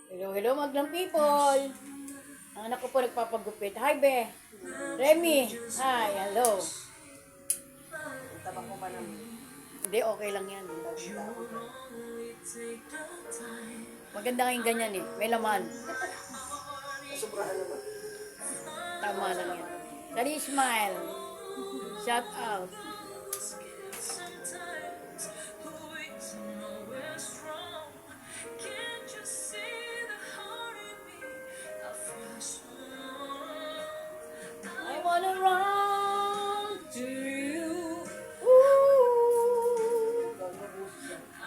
Hello, hello, maglang people. Ang anak ko po nagpapagupit. Hi, Be. Remy. Hi, hello. Tabak mo pa naman. Hindi, okay lang yan. Maganda nga yung ganyan eh. May laman. Sobrahan naman. Tama lang yan. Dali, smile. Shout out. I wanna run to you. Ooh.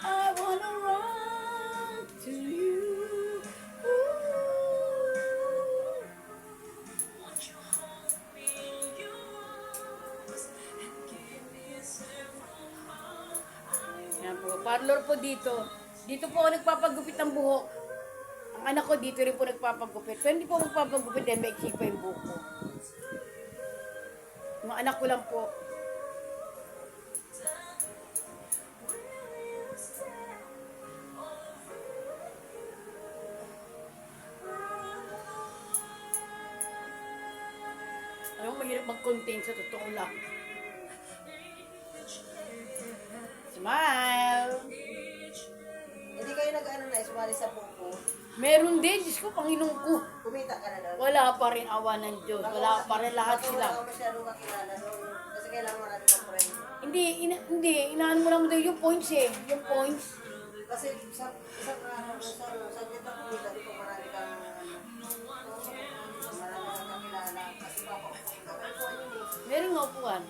I wanna run to you. Ooh. Yan po. Parlor po dito. Dito po ako nagpapagupit ng buhok. Ang anak ko dito rin po nagpapagupit. Pero hindi po magpapagupit dahil maiksi pa yung buhok ko. Mga anak ko lang po. Alam mo, mahirap mag-contain sa totoo lang. Smile! Hindi kayo nag-ano na, sumali sa buko. Meron din, Diyos ko, Panginoon ko. Kumita ka na doon. Wala pa rin awa ng Diyos. Wala pa rin lahat Baka sila. wala ka masyadong kakilala doon. Kasi kailangan mo natin ng friend. Hindi, inaan mo lang daw yung points eh. Yung points. Kasi sa isang araw, sa kita kumita, di ko marami kang kakilala. Kasi baka kapag po yun eh. Meron nga upuan.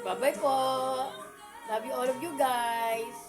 Bye-bye po. Love you all of you guys.